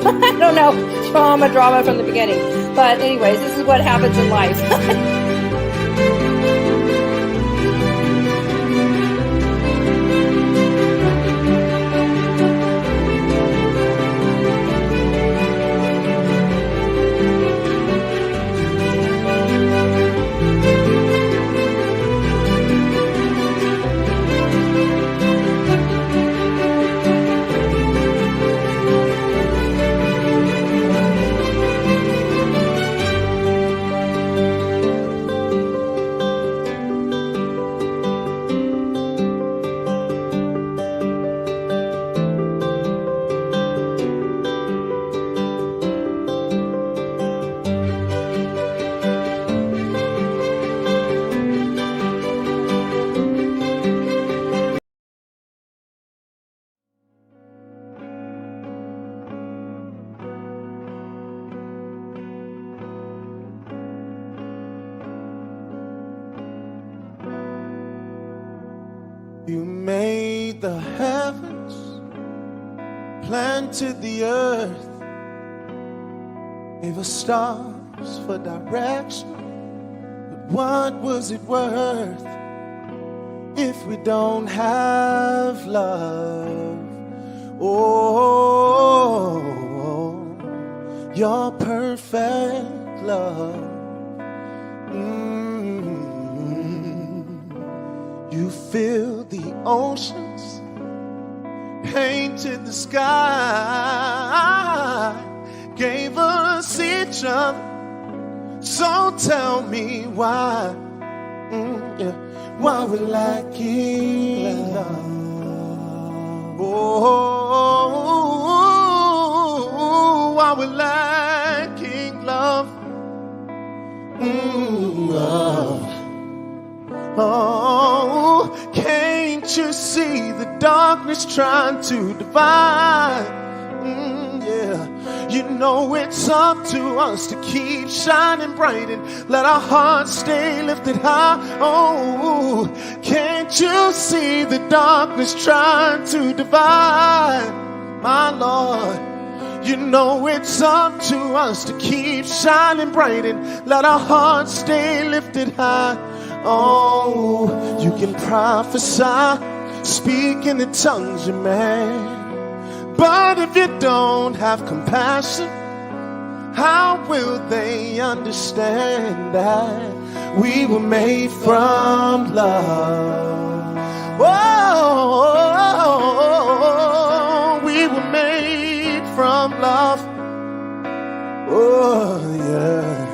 I don't know, drama from the beginning. But anyways, this is what happens in life. You made the heavens, planted the earth, gave us stars for direction. But what was it worth if we don't have love? Oh, your perfect love. You filled the oceans, painted the sky, gave us each other. So tell me why, why we're lacking love. Oh, why we're lacking love. Oh, can't you see the darkness trying to divide? Yeah, you know it's up to us to keep shining bright and let our hearts stay lifted high. Oh, can't you see the darkness trying to divide? My Lord, you know it's up to us to keep shining bright and let our hearts stay lifted high. Oh, you can prophesy, speak in the tongues you made, but if you don't have compassion, how will they understand that we were made from love? Oh, we were made from love. Oh, yeah.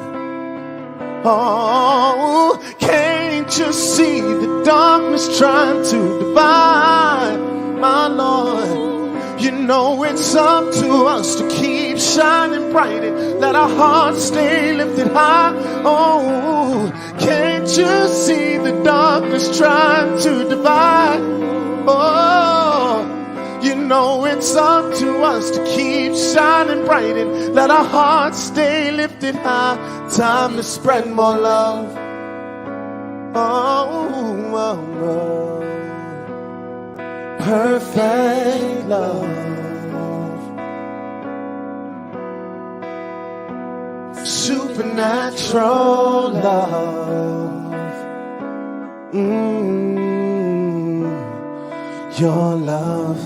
Oh, can't you see the darkness trying to divide? My Lord, you know it's up to us to keep shining bright and let our hearts stay lifted high. Oh, can't you see the darkness trying to divide? Oh, you know it's up to us to keep shining bright and let our hearts stay lifted high. Time to spread more love. Oh, perfect love. Supernatural love. Your love.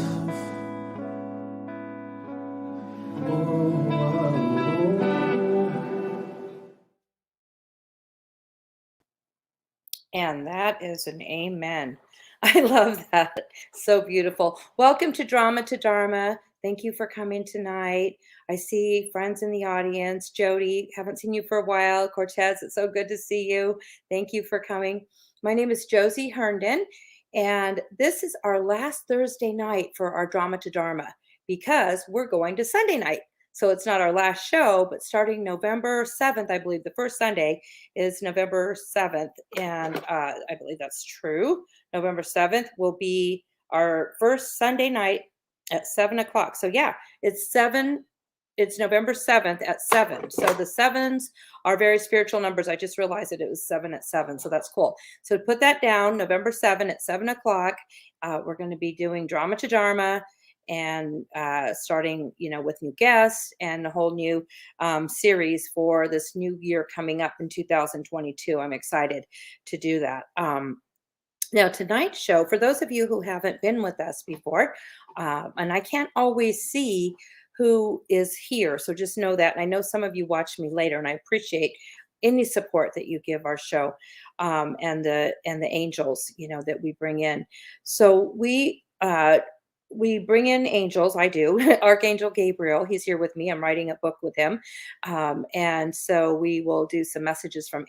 And that is an amen. I love that. So beautiful. Welcome to Drama to Dharma. Thank you for coming tonight. I see friends in the audience. Jody, haven't seen you for a while. Cortez, it's so good to see you. Thank you for coming. My name is Josie Herndon, and this is our last Thursday night for our Drama to Dharma because we're going to Sunday night. So it's not our last show, but starting November 7th, I believe the first Sunday is November 7th. And I believe that's true. November 7th will be our first Sunday night at 7 o'clock. So yeah, it's November 7th at 7. So the sevens are very spiritual numbers. I just realized that it was 7 at 7. So that's cool. So put that down, November 7 at 7 o'clock. We're going to be doing Drama to Dharma. and starting, with new guests and a whole new series for this new year coming up in 2022. I'm excited to do that. Now, tonight's show, for those of you who haven't been with us before, and I can't always see who is here, so just know that. And I know some of you watch me later, and I appreciate any support that you give our show, and the angels, that we bring in. So we bring in angels. I do. Archangel Gabriel. He's here with me. I'm writing a book with him, and so we will do some messages from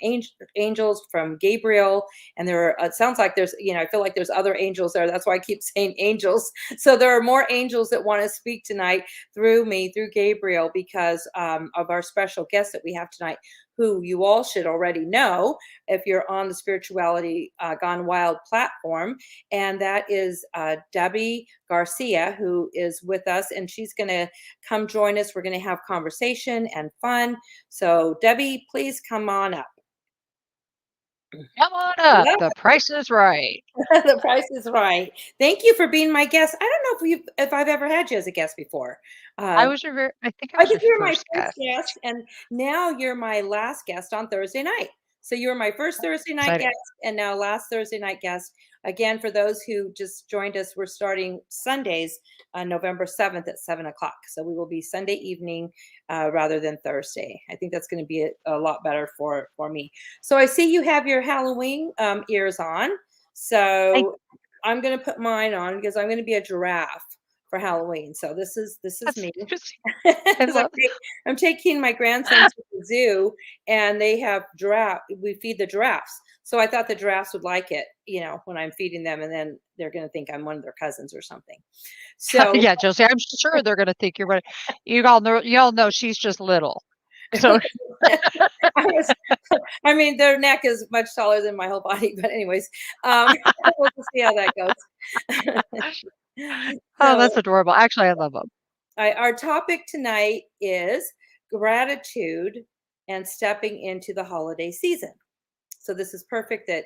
angels, from Gabriel, and there are. It sounds like there's. I feel like there's other angels there. That's why I keep saying angels. So there are more angels that want to speak tonight through me, through Gabriel, because of our special guest that we have tonight, who you all should already know if you're on the Spirituality Gone Wild platform. And that is Debbie Garcia, who is with us, and she's going to come join us. We're going to have conversation and fun. So, Debbie, please come on up. Come on up. The price is right. The price is right. Thank you for being my guest. I don't know if I've ever had you as a guest before. I think I was you your were my first first guest. guest, and now you're my last guest on Thursday night. So you were my first Thursday night Exciting. guest, and now last Thursday night guest. Again, for those who just joined us, we're starting Sundays on November 7th at 7:00. So we will be Sunday evening rather than Thursday. I think that's going to be a lot better for me. So I see you have your Halloween ears on. So I'm going to put mine on because I'm going to be a giraffe for Halloween. So this is me. I'm taking my grandson to the zoo, and they have giraffe. We feed the giraffes. So I thought the giraffes would like it, when I'm feeding them, and then they're going to think I'm one of their cousins or something. So yeah, Josie, I'm sure they're going to think you're right. You all know she's just little. So their neck is much taller than my whole body, but anyways, we'll just see how that goes. Oh, that's adorable. Actually, I love them. Our topic tonight is gratitude and stepping into the holiday season. So this is perfect that,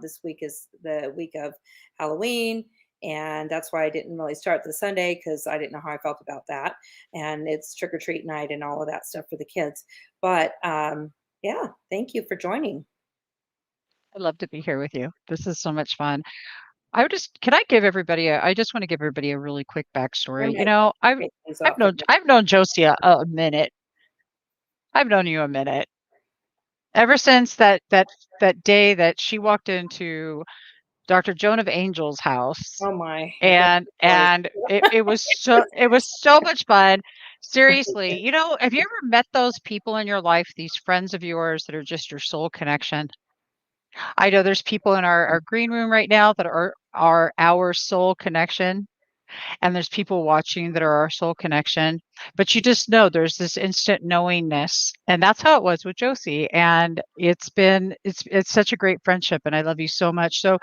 this week is the week of Halloween. And that's why I didn't really start the Sunday, because I didn't know how I felt about that. And it's trick or treat night and all of that stuff for the kids. But yeah, thank you for joining. I love to be here with you. This is so much fun. I just want to give everybody a really quick backstory. I've known Josie a minute. I've known you a minute. Ever since that day that she walked into Dr. Joan of Angel's house. Oh my. And it was so much fun. Seriously, have you ever met those people in your life, these friends of yours that are just your soul connection? I know there's people in our green room right now that are our soul connection. And there's people watching that are our soul connection, but you just know there's this instant knowingness, and that's how it was with Josie. And it's such a great friendship, and I love you so much. So,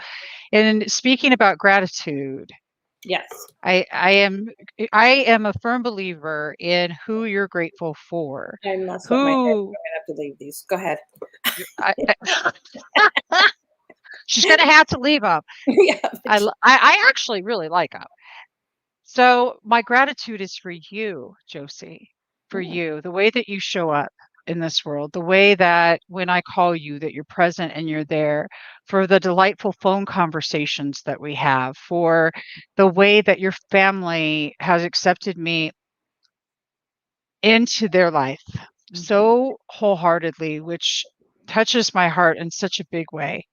in speaking about gratitude, yes, I am a firm believer in who you're grateful for. I'm not my head. I'm gonna have to leave these. Go ahead. She's gonna have to leave them. Yeah, I actually really like them. So my gratitude is for you, Josie, for you, the way that you show up in this world, the way that when I call you, that you're present and you're there, for the delightful phone conversations that we have, for the way that your family has accepted me into their life so wholeheartedly, which touches my heart in such a big way,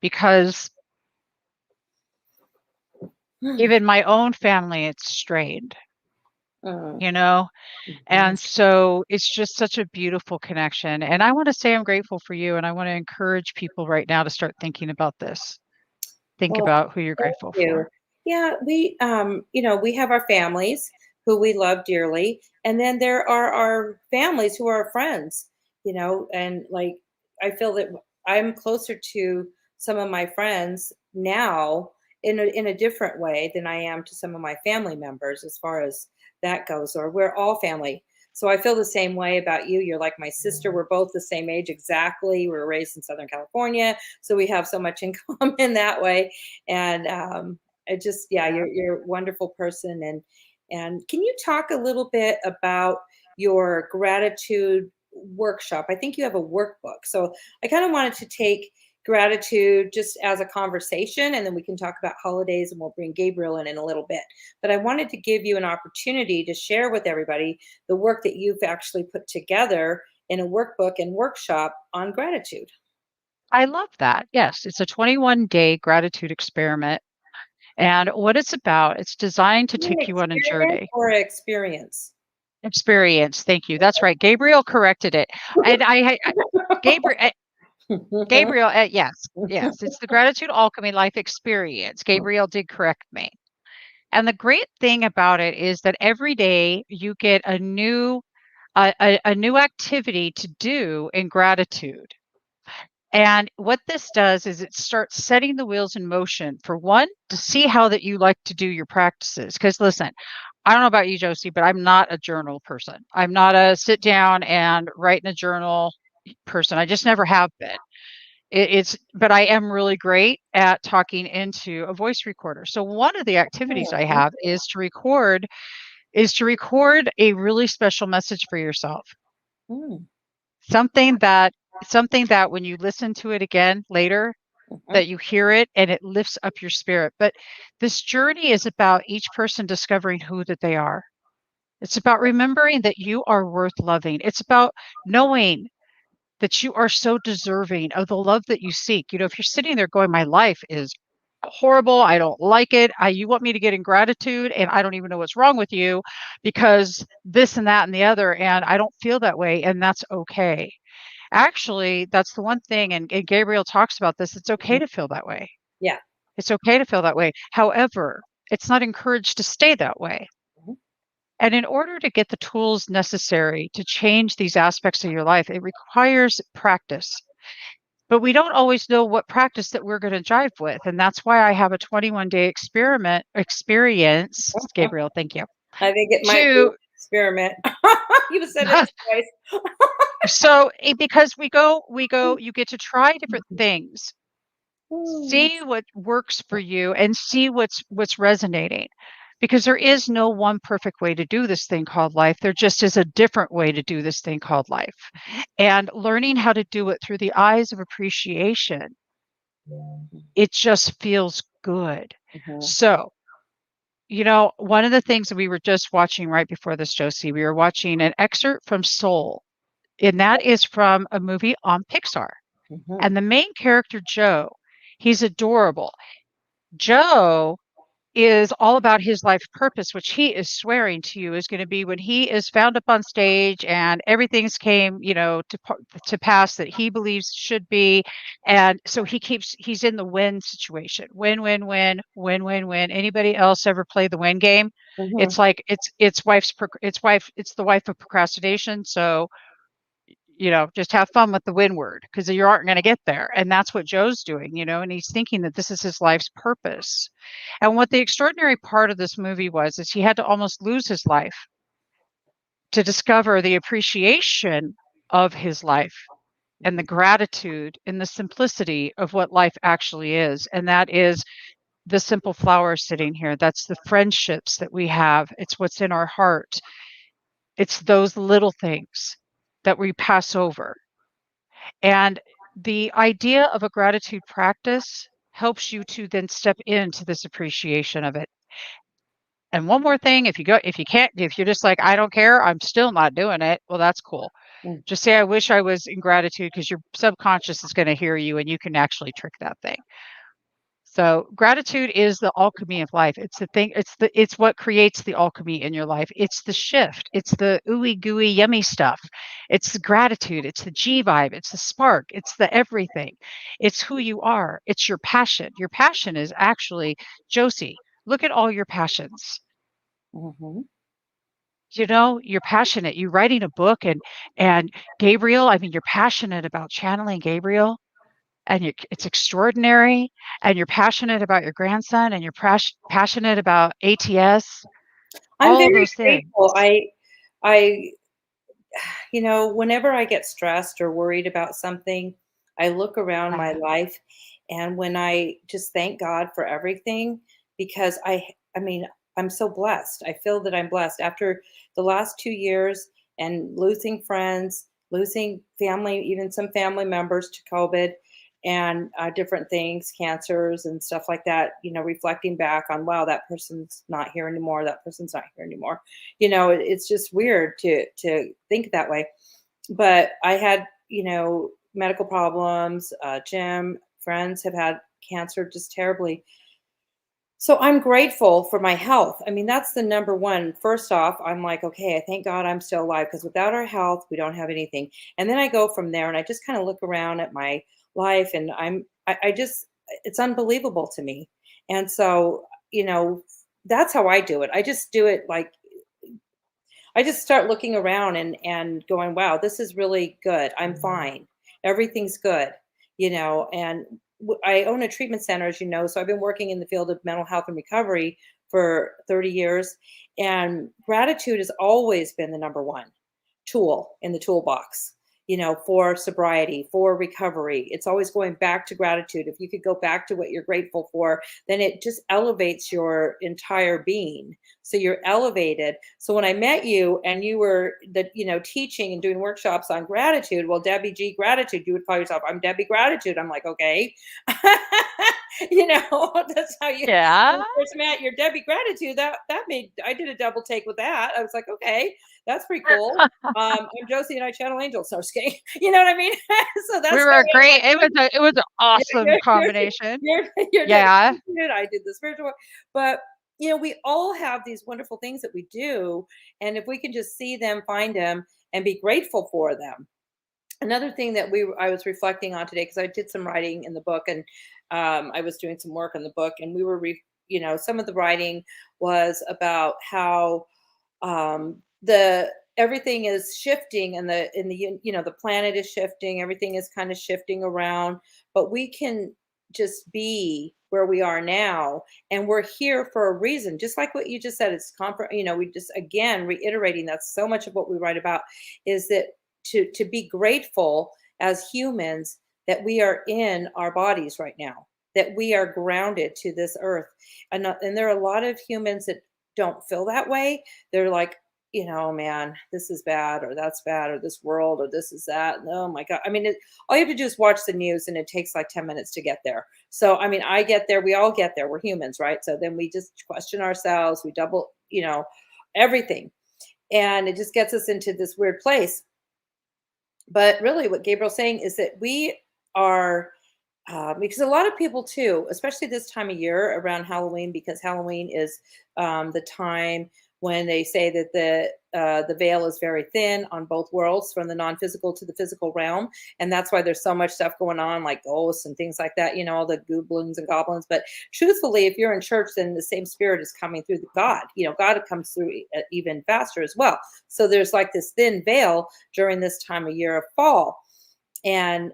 because even my own family, it's strained, and so it's just such a beautiful connection. And I want to say I'm grateful for you, and I want to encourage people right now to start thinking about this. Think about who you're grateful for. Yeah, we have our families who we love dearly, and then there are our families who are our friends, and like I feel that I'm closer to some of my friends now in a different way than I am to some of my family members, as far as that goes, or we're all family. So I feel the same way about you. You're like my sister. We're both the same age exactly. We were raised in Southern California, so we have so much in common that way. And you're a wonderful person, And can you talk a little bit about your gratitude workshop? I think you have a workbook. So I kind of wanted to take gratitude just as a conversation, and then we can talk about holidays, and we'll bring Gabriel in a little bit. But I wanted to give you an opportunity to share with everybody the work that you've actually put together in a workbook and workshop on gratitude. I love that. Yes, it's a 21-day gratitude experiment. And what it's about, it's designed to You mean take you on a experiment journey. or experience? Experience. Thank you. That's right. Gabriel corrected it. And Gabriel, Gabriel, yes, yes, it's the gratitude alchemy life experience. Gabriel did correct me. And the great thing about it is that every day you get a new activity to do in gratitude. And what this does is it starts setting the wheels in motion for one, to see how that you like to do your practices. Because listen, I don't know about you, Josie, but I'm not a journal person. I'm not a sit down and write in a journal person. I just never have been. But I am really great at talking into a voice recorder. So one of the activities I have is to record a really special message for yourself. Mm, Something that something that when you listen to it again later, mhm. that you hear it and it lifts up your spirit. But this journey is about each person discovering who that they are. It's about remembering that you are worth loving. It's about knowing that you are so deserving of the love that you seek. You know, if you're sitting there going, my life is horrible, I don't like it. You want me to get in gratitude and I don't even know what's wrong with you because this and that and the other, and I don't feel that way, and that's okay. Actually, that's the one thing, and Gabriel talks about this. It's okay to feel that way. Yeah. It's okay to feel that way. However, it's not encouraged to stay that way. Mhm. And in order to get the tools necessary to change these aspects of your life, it requires practice. But we don't always know what practice that we're going to jive with. And that's why I have a 21-day experience. Gabriel, thank you. I think it might be an To experiment. You said it twice. because you get to try different things, Mm, see what works for you and see what's resonating, because there is no one perfect way to do this thing called life. There just is a different way to do this thing called life, and learning how to do it through the eyes of appreciation, it just feels good. mhm, So, you know, one of the things that we were just watching right before this, Josie, we were watching an excerpt from Soul, and that is from a movie on Pixar. mhm, And the main character, Joe, he's adorable. Joe is all about his life purpose, which he is swearing to you is going to be when he is found up on stage and everything's came, you know, to pass that he believes should be. And so he's in the win situation. Win, win, win, win, win, win. Anybody else ever play the win game? mhm, It's like it's the wife of procrastination. So you know, just have fun with the win word because you aren't going to get there. And that's what Joe's doing, you know, and he's thinking that this is his life's purpose. And what the extraordinary part of this movie was is he had to almost lose his life to discover the appreciation of his life and the gratitude and the simplicity of what life actually is. And that is the simple flower sitting here. That's the friendships that we have. It's what's in our heart. It's those little things that we pass over. And the idea of a gratitude practice helps you to then step into this appreciation of it. And one more thing, if you're just like, I don't care, I'm still not doing it. Well, that's cool. mm, Just say, I wish I was in gratitude, because your subconscious is going to hear you and you can actually trick that thing. So gratitude is the alchemy of life. It's the thing, it's what creates the alchemy in your life. It's the shift. It's the ooey gooey yummy stuff. It's the gratitude. It's the G vibe. It's the spark. It's the everything. It's who you are. It's your passion. Your passion is actually, Josie, look at all your passions. mhm. You know, you're passionate. You're writing a book, and Gabriel, I mean, you're passionate about channeling Gabriel, and it's extraordinary, and you're passionate about your grandson, and you're passionate about ATS, I'm all very those things. grateful. I, whenever I get stressed or worried about something, I look around my Yeah. life, and when I just thank God for everything, because I mean, I'm so blessed. I feel that I'm blessed after the last 2 years and losing friends, losing family, even some family members to COVID and different things, cancers and stuff like that. Reflecting back on, wow, that person's not here anymore. That person's not here anymore. It's just weird to think that way. But I had, medical problems. Jim, friends have had cancer just terribly. So I'm grateful for my health. I mean, that's the number one. First off, I'm like, okay, I thank God I'm still alive because without our health, we don't have anything. And then I go from there and I just kind of look around at my life and I just, it's unbelievable to me. And so, that's how I do it. I just do it like, I just start looking around and going, wow, this is really good. I'm fine. Everything's good, and I own a treatment center, as you know, so I've been working in the field of mental health and recovery for 30 years, and gratitude has always been the number one tool in the toolbox, for sobriety, for recovery. It's always going back to gratitude. If you could go back to what you're grateful for, then it just elevates your entire being. So you're elevated. So when I met you and you were teaching and doing workshops on gratitude, well, Debbie G gratitude, you would call yourself, I'm Debbie gratitude. I'm like, okay. That's how you Yeah. when we first met. You're Debbie gratitude. That made, I did a double take with that. I was like, okay, that's pretty cool. I'm Josie and I channel angels. So I was kidding. You know what I mean? So We that's how were I'm great. like, It was an awesome combination. you're Debbie Yeah. gratitude. I did the spiritual, but we all have these wonderful things that we do, and if we can just see them, find them, and be grateful for them. Another thing that I was reflecting on today, because I did some writing in the book, and I was doing some work on the book, and we were some of the writing was about how the everything is shifting, and the planet is shifting, everything is kind of shifting around, but we can just be where we are now, and we're here for a reason, just like what you just said. It's comfort. We just, again, reiterating, that's so much of what we write about, is that to be grateful as humans that we are in our bodies right now, that we are grounded to this earth. And there are a lot of humans that don't feel that way. They're like, man, this is bad, or that's bad, or this world, or this is that. And, oh my God. I mean, all you have to do is watch the news, and it takes like 10 minutes to get there. So, I mean, I get there, we all get there. We're humans, right? So then we just question ourselves, we double, everything. And it just gets us into this weird place. But really, what Gabriel's saying is that we are, because a lot of people too, especially this time of year around Halloween, because Halloween is the time when they say that the veil is very thin on both worlds, from the non-physical to the physical realm, and that's why there's so much stuff going on, like ghosts and things like that. All the goblins and goblins. But truthfully, if you're in church, then the same spirit is coming through God. God comes through even faster as well. So there's like this thin veil during this time of year of fall. And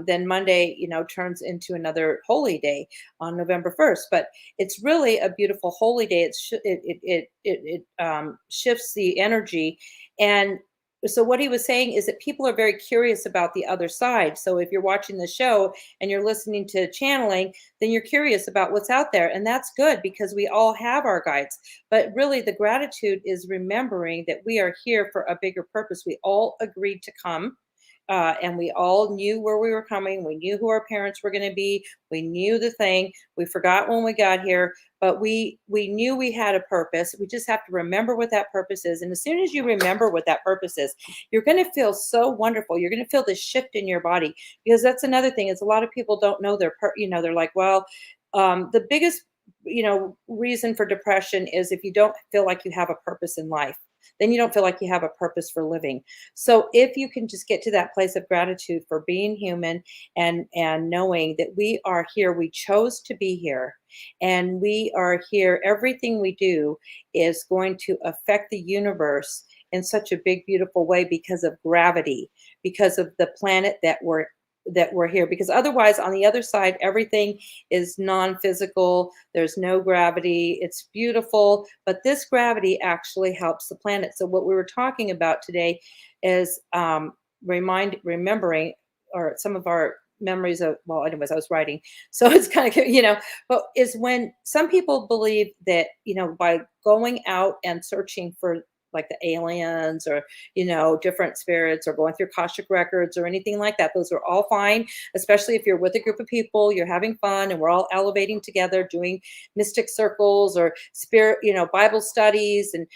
then Monday, turns into another holy day on November 1st. But it's really a beautiful holy day. It shifts the energy. And so what he was saying is that people are very curious about the other side. So if you're watching the show and you're listening to channeling, then you're curious about what's out there. And that's good, because we all have our guides. But really, the gratitude is remembering that we are here for a bigger purpose. We all agreed to come. And we all knew where we were coming. We knew who our parents were going to be. We knew the thing. We forgot when we got here, but we knew we had a purpose. We just have to remember what that purpose is. And as soon as you remember what that purpose is, you're going to feel so wonderful. You're going to feel this shift in your body, because that's another thing, is a lot of people don't know they're like, well, the biggest, reason for depression is if you don't feel like you have a purpose in life. Then you don't feel like you have a purpose for living. So if you can just get to that place of gratitude for being human, and knowing that we are here, we chose to be here, and we are here, everything we do is going to affect the universe in such a big, beautiful way, because of gravity, because of the planet that we're here. Because otherwise, on the other side, everything is non-physical. There's no gravity. It's beautiful, but this gravity actually helps the planet. So what we were talking about today is remembering, or some of our memories of, well, anyways, I was writing. So it's kind of, but is when some people believe that, by going out and searching for like the aliens or, different spirits or going through Akashic records or anything like that, those are all fine, especially if you're with a group of people, you're having fun and we're all elevating together, doing mystic circles or spirit, Bible studies. And,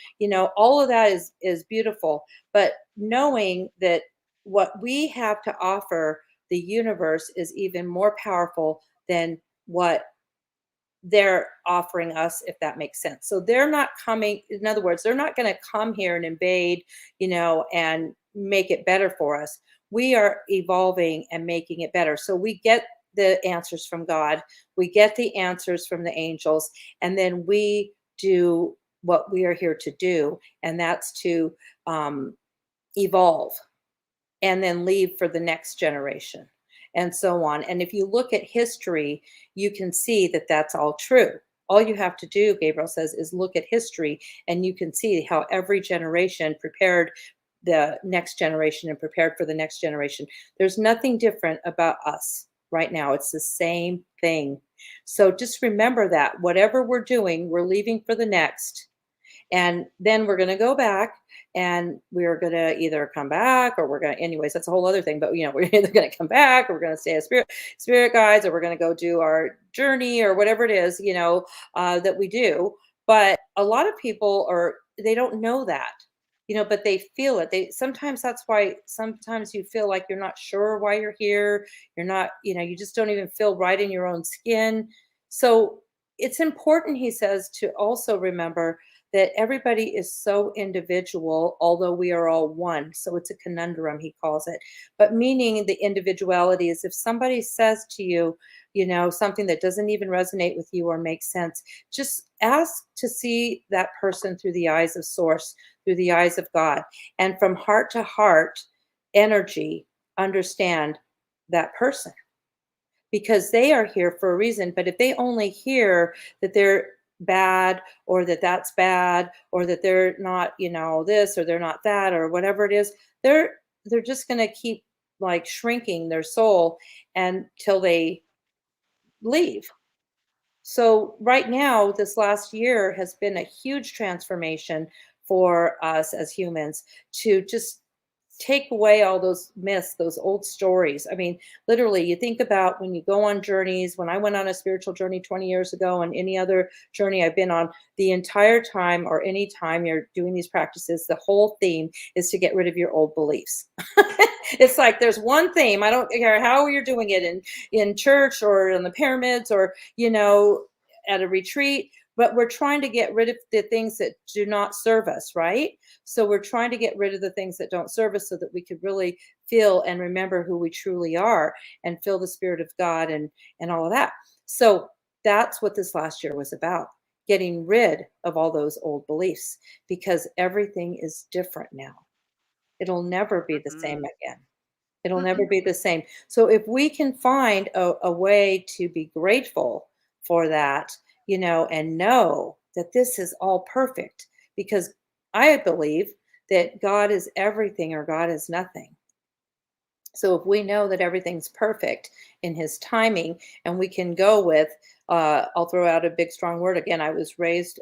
all of that is beautiful. But knowing that what we have to offer the universe is even more powerful than what they're offering us, if that makes sense. So they're not coming, in other words, they're not going to come here and invade, and make it better for us. We are evolving and making it better. So we get the answers from God, we get the answers from the angels, and then we do what we are here to do, and that's to evolve and then leave for the next generation and so on. And if you look at history, you can see that that's all true. All you have to do, Gabriel says, is look at history and you can see how every generation prepared the next generation and prepared for the next generation. There's nothing different about us right now. It's the same thing. So just remember that whatever we're doing, we're leaving for the next. And then we're going to go back and we're going to either come back or we're going to, anyways, that's a whole other thing. But, we're either going to come back or we're going to stay as spirit guides, or we're going to go do our journey or whatever it is, that we do. But a lot of people they don't know that, but they feel it. Sometimes that's why sometimes you feel like you're not sure why you're here. You're not, you just don't even feel right in your own skin. So it's important, he says, to also remember that everybody is so individual, although we are all one. So it's a conundrum, he calls it. But meaning the individuality is if somebody says to you, something that doesn't even resonate with you or make sense, just ask to see that person through the eyes of Source, through the eyes of God. And from heart to heart energy, understand that person. Because they are here for a reason. But if they only hear that they're bad or that that's bad or that they're not, this or they're not that or whatever it is, they're just going to keep like shrinking their soul until they leave. So right now, this last year has been a huge transformation for us as humans to just take away all those myths, those old stories. I mean, literally, you think about when you go on journeys, when I went on a spiritual journey 20 years ago and any other journey I've been on, the entire time or any time you're doing these practices, the whole theme is to get rid of your old beliefs. It's like there's one theme. I don't care how you're doing it in church or in the pyramids or, at a retreat, but we're trying to get rid of the things that do not serve us, right? So we're trying to get rid of the things that don't serve us so that we could really feel and remember who we truly are and feel the spirit of God and all of that. So that's what this last year was about, getting rid of all those old beliefs because everything is different now. It'll never be the same again. It'll never be the same. So if we can find a way to be grateful for that, and know that this is all perfect, because I believe that God is everything or God is nothing. So if we know that everything's perfect in his timing and we can go with, I'll throw out a big, strong word. Again, I was raised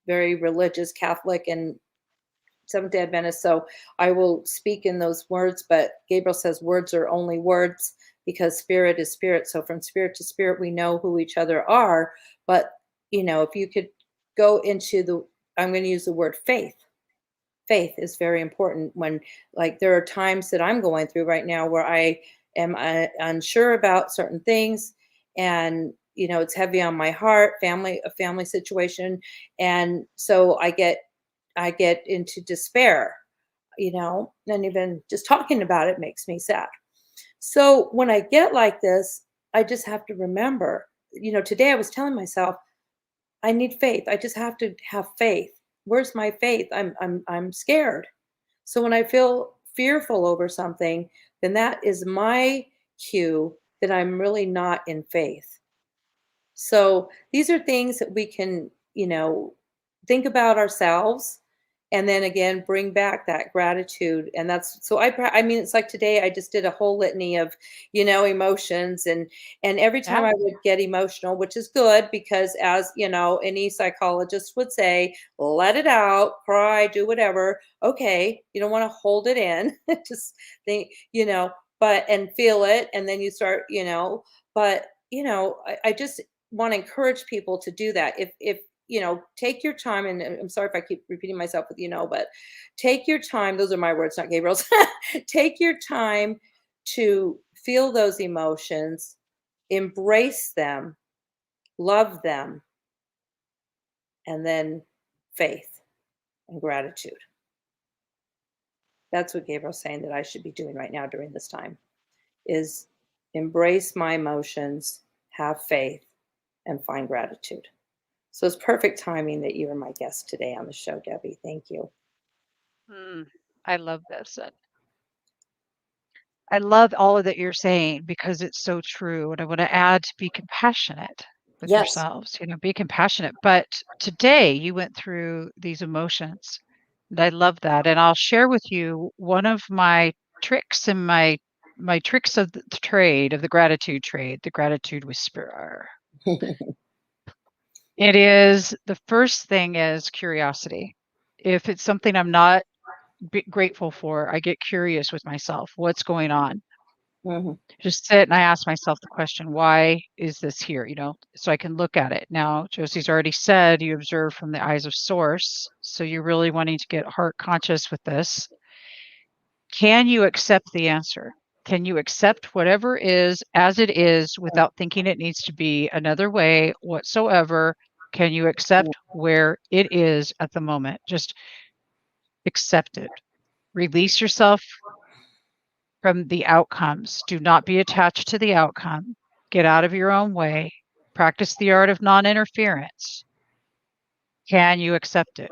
very religious, Catholic, and Seventh-day Adventist. So I will speak in those words, but Gabriel says words are only words because spirit is spirit. So from spirit to spirit, we know who each other are. But, if you could go into I'm going to use the word faith. Faith is very important when, like, there are times that I'm going through right now where I am unsure about certain things. And, it's heavy on my heart, a family situation. And so I get into despair, and even just talking about it makes me sad. So when I get like this, I just have to remember, today I was telling myself, I need faith. I just have to have faith. Where's my faith? I'm scared. So when I feel fearful over something, then that is my cue that I'm really not in faith. So these are things that we can, think about ourselves and then again bring back that gratitude. And that's so I mean, it's like today I just did a whole litany of, emotions, and every time Yeah. I would get emotional, which is good because, as any psychologist would say, let it out, cry, do whatever. Okay, you don't want to hold it in. Just think, but and feel it, and then you start, but I just want to encourage people to do that. If take your time, and I'm sorry if I keep repeating myself with but take your time. Those are my words, not Gabriel's. Take your time to feel those emotions, embrace them, love them, and then faith and gratitude. That's what Gabriel's saying that I should be doing right now during this time is embrace my emotions, have faith, and find gratitude. So it's perfect timing that you are my guest today on the show, Debbie. Thank you. I love this. I love all of that you're saying because it's so true. And I want to add to be compassionate with Yes. yourselves, be compassionate. But today you went through these emotions. And I love that. And I'll share with you one of my tricks and my tricks of the trade, of the gratitude trade, the gratitude whisperer. It is the first thing is curiosity. If it's something I'm not grateful for, I get curious with myself. What's going on? Mhm. Just sit and I ask myself the question, why is this here? So I can look at it. Now, Josie's already said you observe from the eyes of source. So you're really wanting to get heart conscious with this. Can you accept the answer? Can you accept whatever is as it is without thinking it needs to be another way whatsoever? Can you accept where it is at the moment? Just accept it. Release yourself from the outcomes. Do not be attached to the outcome. Get out of your own way. Practice the art of non interference. Can you accept it?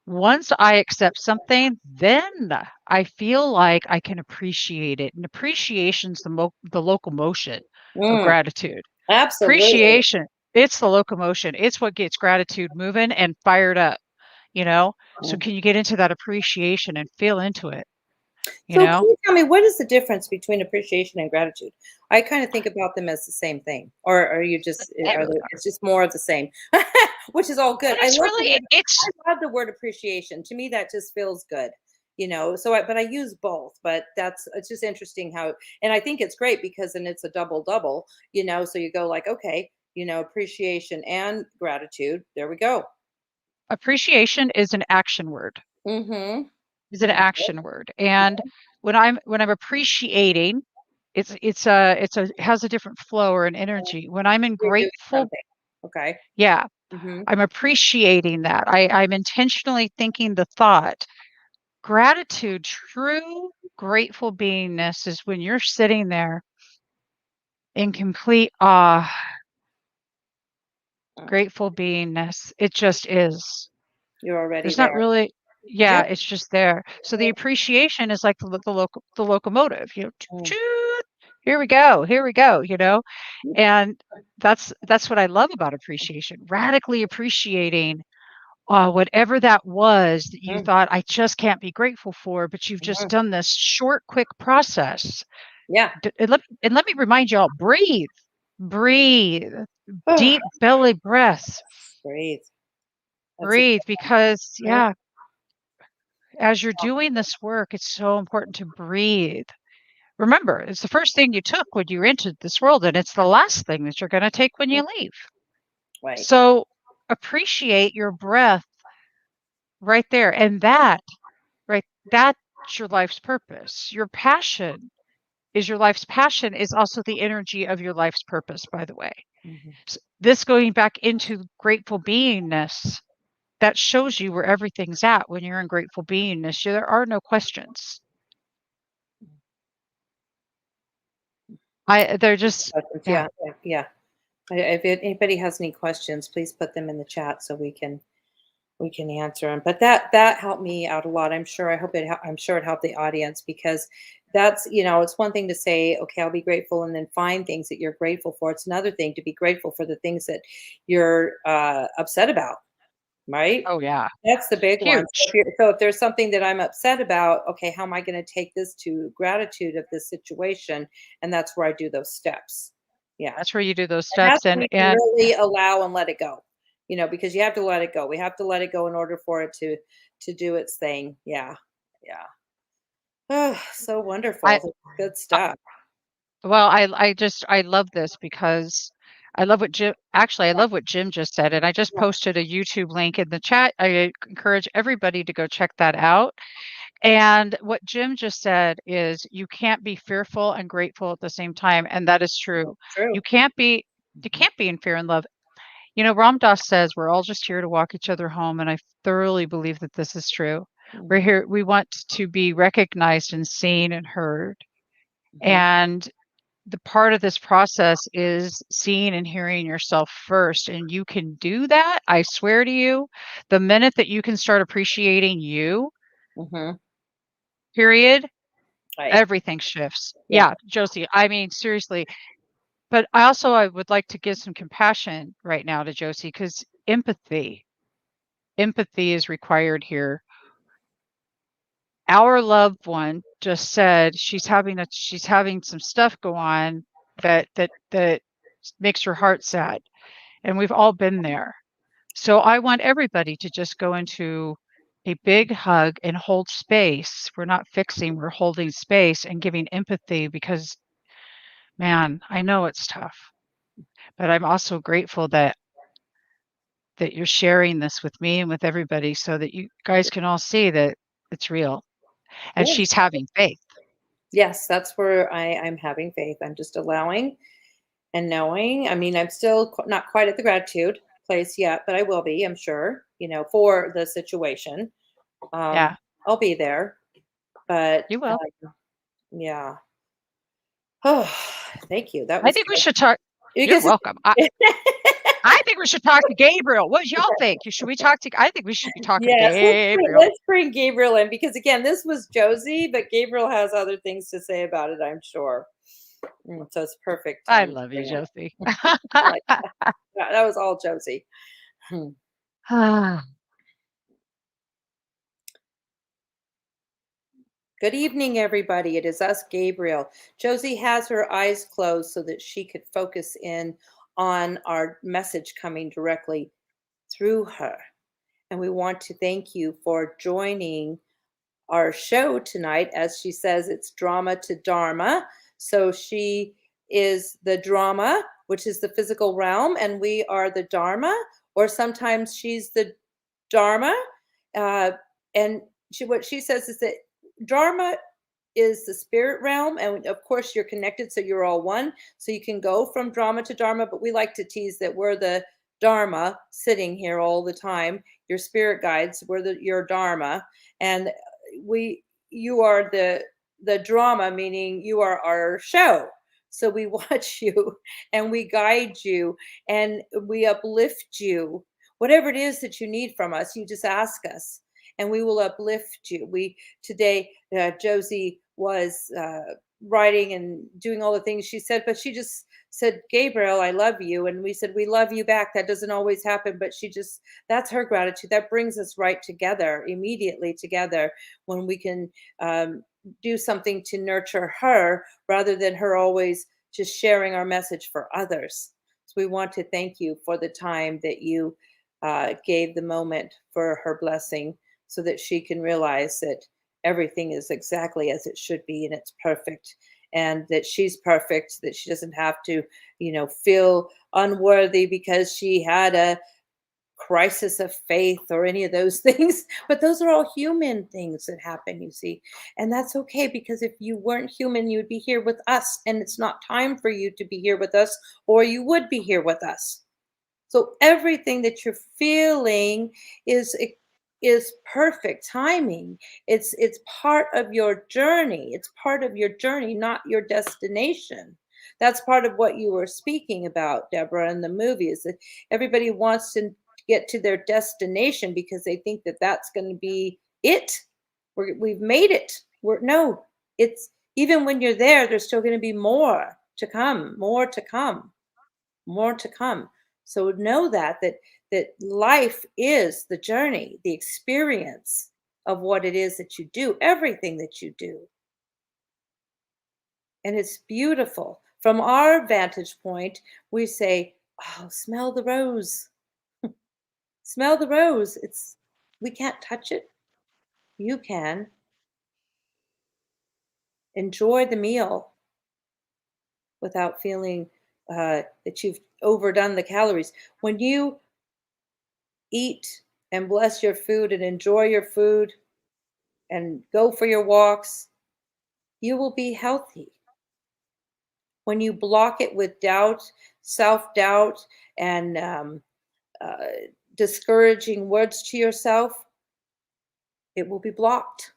Once I accept something, then I feel like I can appreciate it. And appreciation's the locomotion of Mm, gratitude. absolutely. Appreciation, it's the locomotion. It's what gets gratitude moving and fired up, you know? So Mm. can you get into that appreciation and feel into it, you So can know? you tell me what is the difference between appreciation and gratitude? I kind of think about them as the same thing, or are you just They are really they, are. it's just more of the same, which is all good. But it's really it's I love the word appreciation. To me, that just feels good, So, but I use both. But it's just interesting how, and I think it's great because then it's a double double, So you go like, okay, appreciation and gratitude. There we go. appreciation is an action word. Mm-hmm. Is an Okay. action word. And when I'm appreciating, it has a different flow or an energy. When I'm in You're doing grateful, something. Okay. yeah, Mm-hmm. I'm appreciating that. I'm intentionally thinking the thought. Gratitude, true grateful beingness is when you're sitting there in complete awe, grateful beingness. It just is. You're already There's not there. really, Yeah. yeah, it's just there. So the appreciation is like the locomotive, toot, Mm. toot, here we go, and that's what I love about appreciation. Radically appreciating whatever that was that you Mm. thought I just can't be grateful for, but you've just Mhm. done this short, quick process. Yeah. And let me remind y'all, breathe, Oh, deep belly breaths, breathe. That's a breathe, because Mhm. yeah, as you're doing this work, it's so important to breathe. Remember, it's the first thing you took when you entered this world, and it's the last thing that you're going to take when you leave. Right. So appreciate your breath right there. And that's your life's purpose. Your life's passion is also the energy of your life's purpose, by the way. Mhm. This going back into grateful beingness, that shows you where everything's at when you're in grateful beingness. There are no questions. They're just, Questions. yeah. Yeah. Yeah. Yeah. If anybody has any questions, please put them in the chat so we can answer them. But that helped me out a lot. I'm sure it helped the audience because that's it's one thing to say, okay, I'll be grateful, and then find things that you're grateful for. It's another thing to be grateful for the things that you're upset about. right? Oh, yeah. That's the big one. So Huge. if there's something that I'm upset about, okay, how am I going to take this to gratitude of this situation? And that's where I do those steps. Yeah. That's where you do those And that's steps, when and you can really allow and let it go. Because you have to let it go. We have to let it go in order for it to do its thing. Yeah. Yeah. Oh, so I wonderful. Good I stuff. well, I love this because I love what Jim just said, and I just Yeah. posted a YouTube link in the chat. I encourage everybody to go check that out. And what Jim just said is you can't be fearful and grateful at the same time, and that is true. True. You can't be you can't be in fear and love. Ram Dass says we're all just here to walk each other home, and I thoroughly believe that this is true. We're Mhm, here, we want to be recognized and seen and heard. mhm, And the part of this process is seeing and hearing yourself first. And you can do that. I swear to you, the minute that you can start appreciating you, mhm. period, Right. everything shifts. Yeah. Yeah, Josie, I mean, seriously. But I would like to give some compassion right now to Josie because empathy is required here. Our loved one just said she's having some stuff go on that makes her heart sad, and we've all been there. So I want everybody to just go into a big hug and hold space. We're not fixing, we're holding space and giving empathy because, man, I know it's tough, but I'm also grateful that you're sharing this with me and with everybody so that you guys can all see that it's real and Yeah. she's having faith. Yes, that's where I'm having faith. I'm just allowing and knowing. I mean, I'm still not quite at the gratitude place yet, but I will be, I'm sure, for the situation. Um, Yeah, I'll be there. But you will. yeah. Oh, thank you. That I was think we good. should talk. You're Because welcome. I think we should talk to Gabriel. What y'all think? Should we talk to? I think we should be talking to yes, Gabriel. let's bring Gabriel in because again, this was Josie, but Gabriel has other things to say about it, I'm sure. So it's perfect I time to love you, bring it. Josie. Like that was all Josie. Hmm. Good evening, everybody. It is us, Gabriel. Josie has her eyes closed so that she could focus in on our message coming directly through her. And we want to thank you for joining our show tonight. As she says, it's drama to Dharma. So she is the drama, which is the physical realm, and we are the Dharma, or sometimes she's the Dharma. Uh, and what she says is that Dharma is the spirit realm, and of course you're connected, so you're all one. So you can go from drama to Dharma, but we like to tease that we're the Dharma sitting here all the time. Your spirit guides, your Dharma, and you are the drama, meaning you are our show. So we watch you and we guide you and we uplift you. Whatever it is that you need from us, you just ask us and we will uplift you. We today, Josie was writing and doing all the things she said, but she just said, Gabriel, I love you. And we said, we love you back. That doesn't always happen, but that's her gratitude. That brings us right together, immediately together, when we can do something to nurture her rather than her always just sharing our message for others. So we want to thank you for the time that you gave the moment for her blessing so that she can realize that everything is exactly as it should be and it's perfect and that she's perfect, that she doesn't have to feel unworthy because she had a crisis of faith or any of those things. But those are all human things that happen, you see. And that's okay, because if you weren't human, you'd be here with us, and it's not time for you to be here with us, or you would be here with us. So everything that you're feeling is perfect timing. It's part of your journey. It's part of your journey, not your destination. That's part of what you were speaking about, Deborah, in the movie, is that everybody wants to get to their destination because they think that that's going to be it. We've made it. No, it's even when you're there, there's still going to be more to come, more to come, more to come. So know that that life is the journey, the experience of what it is that you do, everything that you do. And it's beautiful. From our vantage point, we say, "Oh, smell the rose. Smell the rose." It's we can't touch it. You can. Enjoy the meal without feeling that you've overdone the calories. When you eat and bless your food and enjoy your food and go for your walks, you will be healthy. When you block it with doubt, self doubt, and uh, discouraging words to yourself, it will be blocked.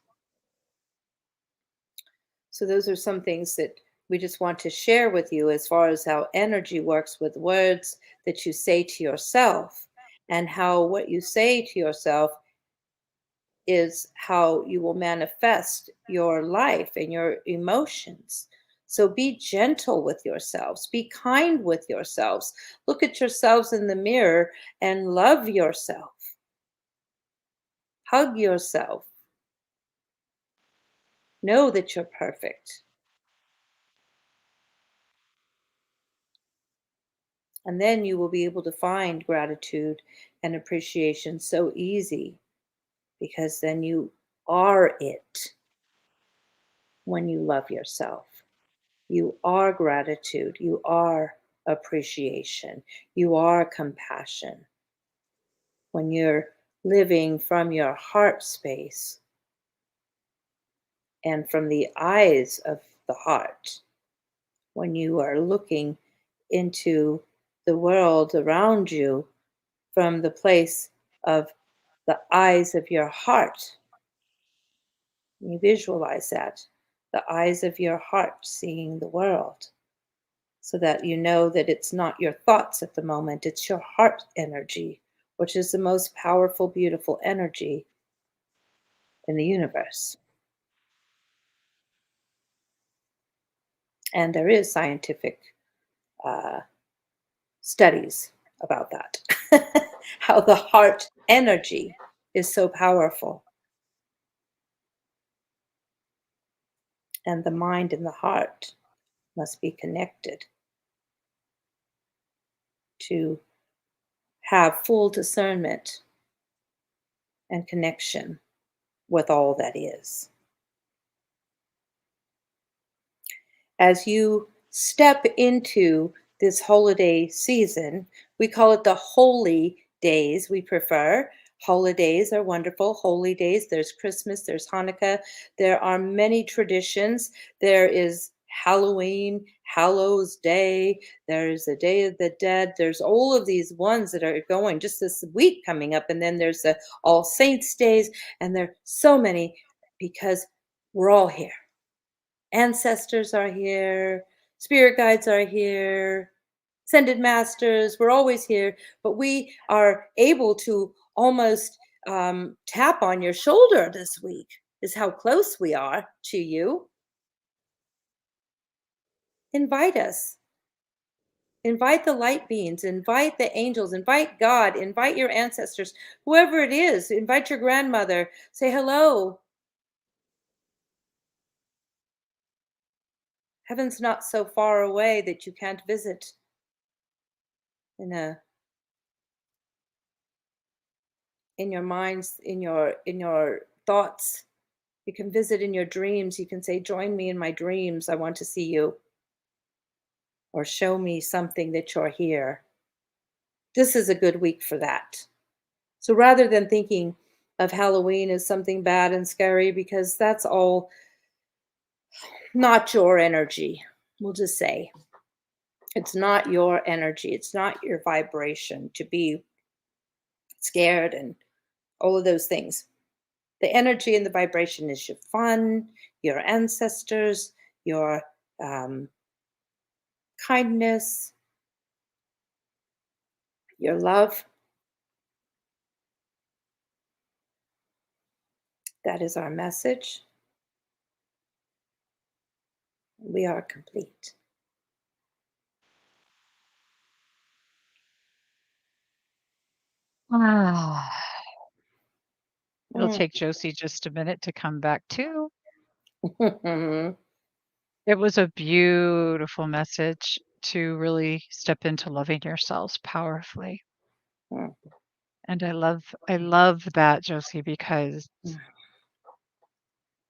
So, those are some things that we just want to share with you as far as how energy works with words that you say to yourself, and how what you say to yourself is how you will manifest your life and your emotions. So be gentle with yourselves, be kind with yourselves. Look at yourselves in the mirror and love yourself. Hug yourself. Know that you're perfect. And then you will be able to find gratitude and appreciation so easy, because then you are it when you love yourself. You are gratitude. You are appreciation. You are compassion. When you're living from your heart space and from the eyes of the heart, when you are looking into the world around you from the place of the eyes of your heart, you visualize that, the eyes of your heart seeing the world, so that you know that it's not your thoughts at the moment, it's your heart energy, which is the most powerful, beautiful energy in the universe. And there is scientific uh, studies about that, how the heart energy is so powerful, and the mind and the heart must be connected to have full discernment and connection with all that is. As you step into this holiday season, we call it the holy days. We prefer holidays are wonderful. Holy days, there's Christmas, there's Hanukkah, there are many traditions. There is Halloween, Hallows Day, there's the Day of the Dead. There's all of these ones that are going just this week coming up. And then there's the All Saints Days, and there are so many because we're all here. Ancestors are here, spirit guides are here, ascended masters, we're always here, but we are able to almost tap on your shoulder this week, is how close we are to you. Invite us. Invite the light beings, invite the angels, invite God, invite your ancestors, whoever it is, invite your grandmother, say hello. Heaven's not so far away that you can't visit in a in your minds, in your thoughts. You can visit in your dreams. You can say, join me in my dreams, I want to see you, or show me something that you're here. This is a good week for that. So rather than thinking of Halloween as something bad and scary, because that's all not your energy, we'll just say it's not your energy, it's not your vibration to be scared and all of those things. The energy and the vibration is your fun, your ancestors, your um, kindness, your love. That is our message. We are complete. Ah, it'll Mm. take Josie just a minute to come back too. Mhm. It was a beautiful message to really step into loving yourselves powerfully. Mm. And I love that, Josie, because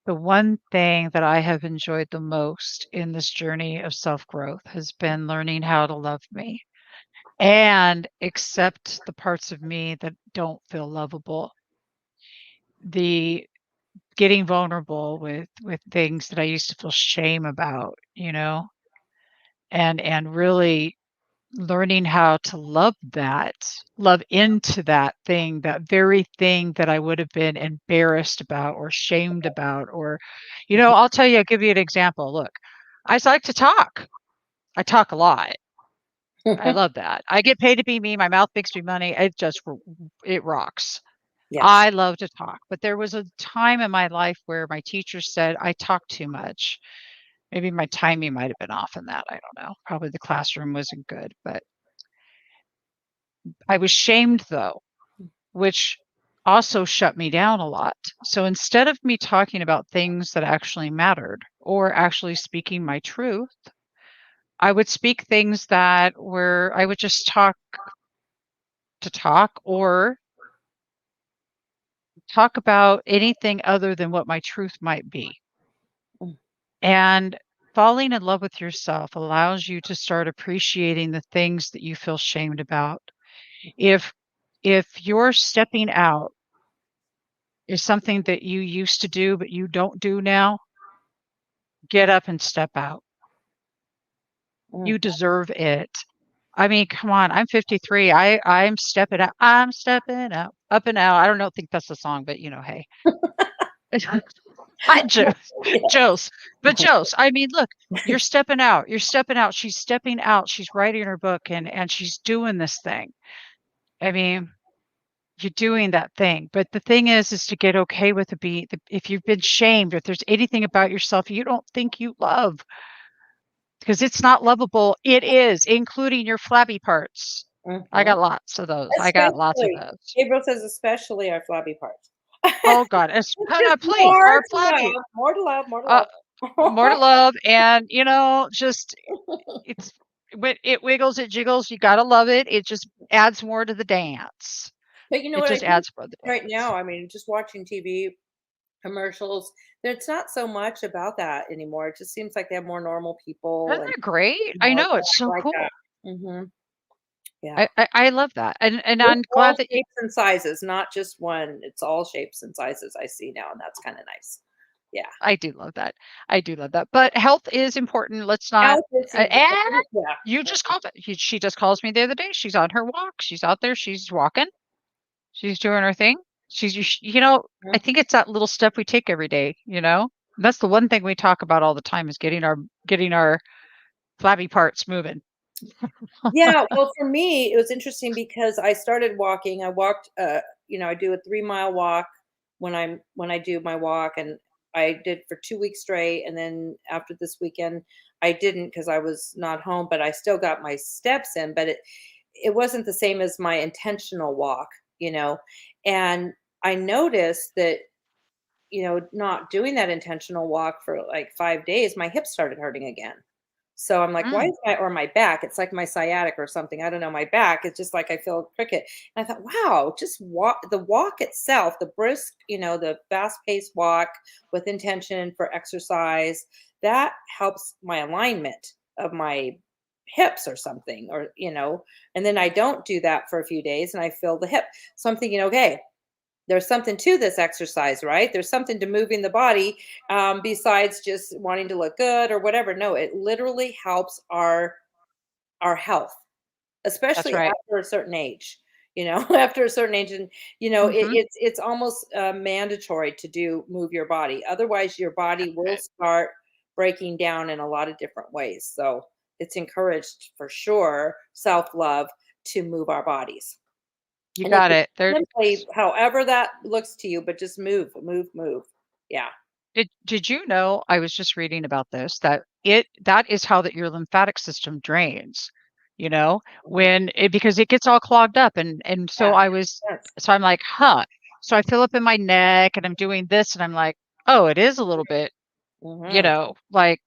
the one thing that I have enjoyed the most in this journey of self-growth has been learning how to love me and accept the parts of me that don't feel lovable. The getting vulnerable with things that I used to feel shame about, and really learning how to love into that thing, that very thing that I would have been embarrassed about or shamed about, or, I'll tell you, I'll give you an example. Look, I like to talk. I talk a lot. I love that. I get paid to be me. My mouth makes me money. It rocks. Yes. I love to talk, but there was a time in my life where my teacher said I talk too much. Maybe my timing might have been off in that. I don't know. Probably the classroom wasn't good, but I was shamed though, which also shut me down a lot. So instead of me talking about things that actually mattered or actually speaking my truth, I would speak things that were, I would just talk to talk or talk about anything other than what my truth might be. Mm. And falling in love with yourself allows you to start appreciating the things that you feel shamed about. If if you're stepping out is something that you used to do but you don't do now, get up and step out. Mm. You deserve it. I mean, come on. I'm 53. I'm stepping out. I'm stepping out, up and out. I don't think that's the song, but hey. I Joe's, but Joe's. I mean, look, you're stepping out. You're stepping out. She's stepping out. She's writing her book and she's doing this thing. I mean, you're doing that thing. But the thing is to get okay with if you've been shamed, if there's anything about yourself you don't think you love, because it's not lovable. It is, including your flabby parts. I Mhm. got lots of those. I got lots of Especially, those. Gabriel says, especially our flabby parts. Oh God, Just please, more our to flabby. love, more to love, more to Uh, love. more to love, and just it's when it wiggles, it jiggles. You gotta love it. It just adds more to the dance. But you know It what I just think adds more to the right dance. now, I mean, just watching TV commercials, there's not so much about that anymore. It just seems like they have more normal people Isn't and that great? I more know it's stuff so like cool. that. Yeah. I love that, and With I'm all glad that you. shapes and sizes, not just one. It's all shapes and sizes I see now, and that's kinda nice. Yeah. I do love that. I do love that. But health is important. Let's not. Health is And important. Yeah. you just called it. She just calls me the other day. She's on her walk. She's out there. She's walking. She's doing her thing. I Mhm. think it's that little step we take every day. That's the one thing we talk about all the time is getting our flabby parts moving. Yeah, well, for me, it was interesting because I started walking. I walked, I do a 3-mile walk when I do my walk, and I did for 2 weeks straight. And then after this weekend, I didn't because I was not home, but I still got my steps in. But it wasn't the same as my intentional walk, you know. And I noticed that not doing that intentional walk for like 5 days, my hips started hurting again. So I'm like, why Mm, is my back? It's like my sciatic or something. I don't know. My back, it's just like I feel a cricket. And I thought, wow, just the walk itself, the brisk, the fast-paced walk with intention for exercise, that helps my alignment of my hips or something, and then I don't do that for a few days and I feel the hip. So I'm thinking, okay, there's something to this exercise, right? There's something to moving the body, besides just wanting to look good or whatever. No, it literally helps our health, that's especially right. after a certain age. After a certain age, and Hmm. it's almost mandatory to move your body. Otherwise, your body will start breaking down in a lot of different ways. So it's encouraged for sure, self love, to move our bodies. You And it got can it. There it simply is. however that looks to you, but just move, move, move. Yeah. Did you know, I was just reading about this, that is how that your lymphatic system drains. because it gets all clogged up. And so Yes. I'm like, huh. So I fill up in my neck and I'm doing this and I'm like, oh, it is a little bit, Mm-hmm. like,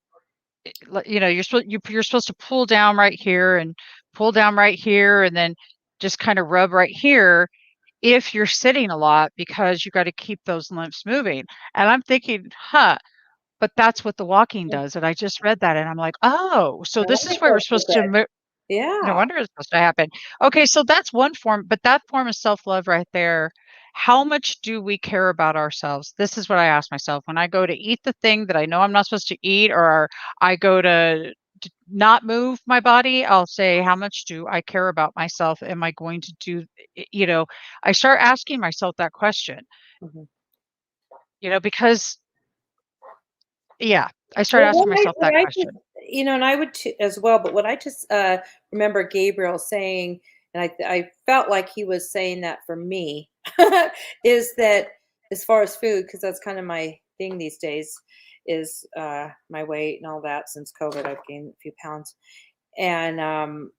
you're supposed to pull down right here and pull down right here and then just kind of rub right here if you're sitting a lot because you got to keep those lymphs moving. And I'm thinking, huh, but that's what the walking does. And I just read that and I'm like, oh, so No this wonder is it where we're feels so supposed to good. move. No Yeah. wonder it's supposed to happen. Okay, so that's one form, but that form of self-love right there, how much do we care about ourselves? This is what I ask myself when I go to eat the thing that I know I'm not supposed to eat, or I go to not move my body. I'll say, how much do I care about myself? Am I going to do, I start asking myself that question, Mhm. because, yeah, I start Well, asking myself that question. and I would too, as well. But what I just remember Gabriel saying, and I felt like he was saying that for me, is that as far as food, because that's kind of my thing these days, is my weight and all that. Since COVID, I've gained a few pounds, and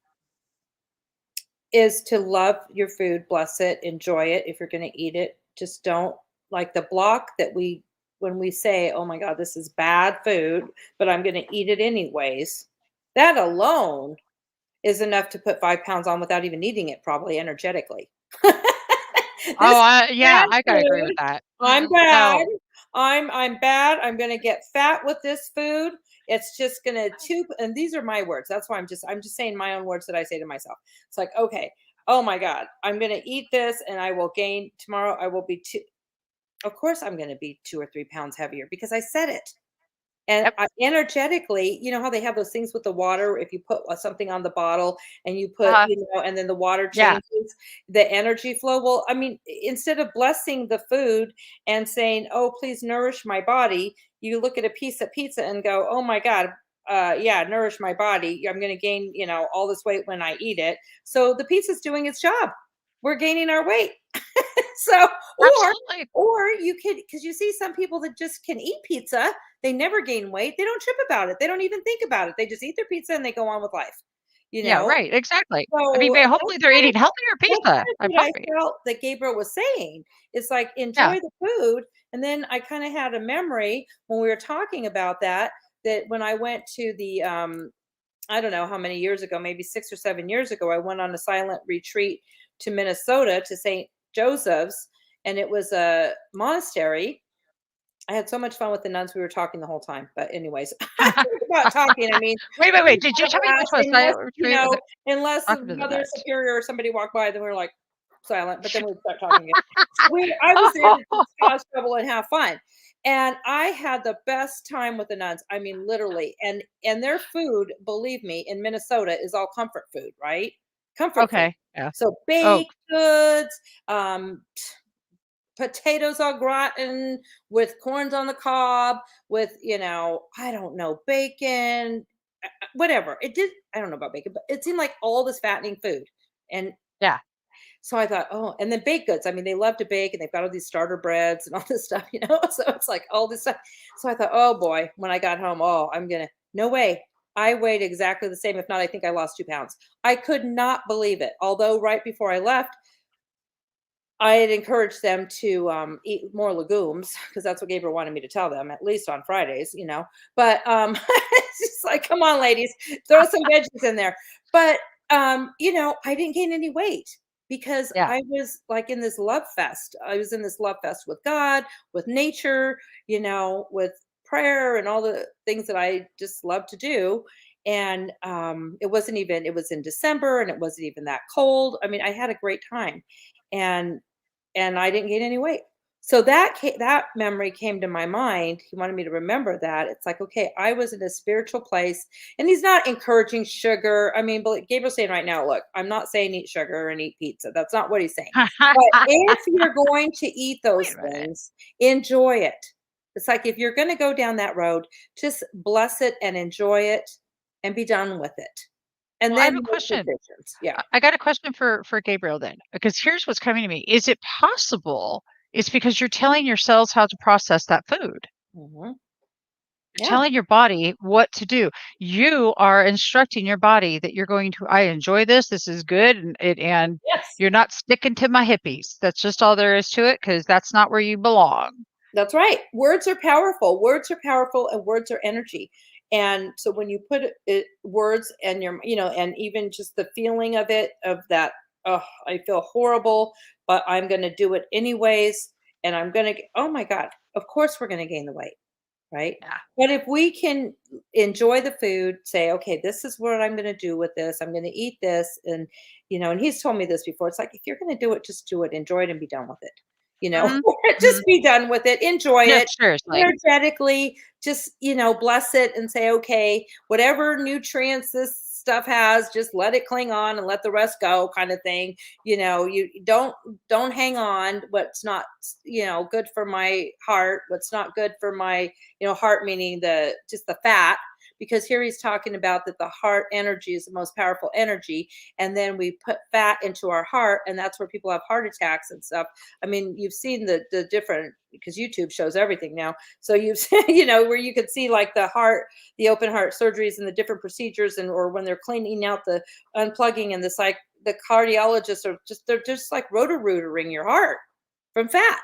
is to love your food, bless it, enjoy it. If you're going to eat it, just don't like the block that when we say, oh my God, this is bad food, but I'm going to eat it anyways. That alone is enough to put 5 pounds on without even eating it, probably energetically. Oh, This yeah, bad I gotta agree with food. that. I'm bad. No, I'm bad. I'm gonna get fat with this food. It's just gonna tube. And these are my words. That's why I'm just saying my own words that I say to myself. It's like, okay, oh my God, I'm gonna eat this and I will gain tomorrow. I will be two. Of course, I'm gonna be 2 or 3 pounds heavier because I said it. And yep, energetically, you know how they have those things with the water, if you put something on the bottle and you put, uh and then the water yeah. changes the energy flow. Well, I mean, instead of blessing the food and saying, "Oh, please nourish my body," you look at a piece of pizza and go, "Oh my God, yeah, nourish my body. I'm going to gain, all this weight when I eat it." So the pizza's doing its job. We're gaining our weight. So, Absolutely. or you could, because you see some people that just can eat pizza, they never gain weight, they don't trip about it, they don't even think about it, they just eat their pizza and they go on with life, you Yeah, know. right, exactly. I mean, So hopefully they're eating healthier that's pizza. kind of I'm what I hoping. felt that Gabriel was saying. It's like Yeah. enjoy the food. And then I kind of had a memory when we were talking about that, that when I went to the I don't know how many years ago, maybe 6 or 7 years ago, I went on a silent retreat to Minnesota to St. Joseph's, and it was a monastery. I had so much fun with the nuns. We were talking the whole time. But anyways, I think about talking. I mean, Wait, did you tell me which was unless silent retreat? Was it unless Talking to the Mother Nuns? Superior or somebody walked by, then we are like silent. But then we'd start talking again. I was there to just cause trouble and have fun. And I had the best time with the nuns. I mean, literally. And their food, believe me, in Minnesota is all comfort food, right? Comfort food. Okay, yeah. So Oh, baked goods, potatoes au gratin with corns on the cob, with, I don't know, bacon, whatever. It did, I don't know about bacon, but it seemed like all this fattening food. And yeah. so I thought, oh, and then baked goods. I mean, they love to bake and they've got all these starter breads and all this stuff, So it's like all this stuff. So I thought, oh boy, when I got home, oh, no way. I weighed exactly the same. If not, I think I lost 2 pounds. I could not believe it. Although right before I left, I had encouraged them to eat more legumes because that's what Gabriel wanted me to tell them, at least on Fridays. But it's just like, come on, ladies, throw some veggies in there. But I didn't gain any weight because Yeah. I was like in this love fest. I was in this love fest with God, with nature, with prayer and all the things that I just love to do. And it was in December and it wasn't even that cold. I mean, I had a great time. And I didn't gain any weight. So that memory came to my mind. He wanted me to remember that. It's like, okay, I was in a spiritual place, and he's not encouraging sugar. I mean, but Gabriel's saying right now, look, I'm not saying eat sugar and eat pizza. That's not what he's saying. But if you're going to eat those Wait a minute. things, enjoy it. It's like if you're going to go down that road, just bless it and enjoy it and be done with it. And Well, I then have a make question. decisions. Yeah. I got a question for Gabriel then, because here's what's coming to me. Is it possible it's because you're telling your cells how to process that food? Mhm. You're Yeah. telling your body what to do. You are instructing your body that you're going to, I enjoy this. This is good. And Yes. you're not sticking to my hippies. That's just all there is to it because that's not where you belong. That's right. Words are powerful. Words are powerful and words are energy. And so when you put words and and even just the feeling of it, of that, oh, I feel horrible, but I'm going to do it anyways. And I'm going to, oh my God, of course we're going to gain the weight. Right. Yeah. But if we can enjoy the food, say, okay, this is what I'm going to do with this. I'm going to eat this. And he's told me this before. It's like, if you're going to do it, just do it, enjoy it and be done with it. Mhm, Just mhm. be done with it, enjoy No, it seriously. energetically, just, bless it and say, okay, whatever nutrients this stuff has, just let it cling on and let the rest go, kind of thing. You don't hang on what's not, good for my heart, what's not good for my, heart, meaning the fat, because here he's talking about that the heart energy is the most powerful energy. And then we put fat into our heart, and that's where people have heart attacks and stuff. I mean, you've seen the different, because YouTube shows everything now. So you've seen, where you could see like the open heart surgeries and the different procedures, or when they're cleaning out the unplugging, and this, like, the cardiologists they're just like rotor-rooting your heart from fat.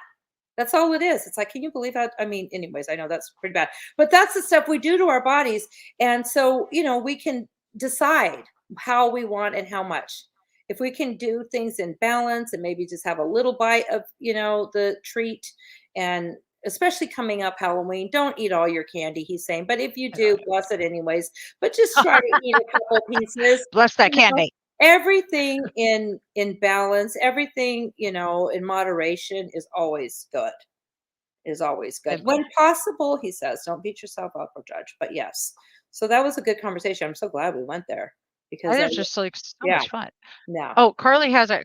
That's all it is. It's like, can you believe that? I mean, anyways, I know that's pretty bad, but that's the stuff we do to our bodies. And so, we can decide how we want and how much. If we can do things in balance and maybe just have a little bite of, the treat, and especially coming up Halloween, don't eat all your candy, he's saying. But if you do, bless it anyways. But just try to eat a couple pieces. Bless that You know, candy. everything in balance, everything, in moderation is always good. Is always good. And When possible, he says, don't beat yourself up or judge. But yes. So that was a good conversation. I'm so glad we went there because it's just like so yeah, much fun. yeah. Oh, Carly has a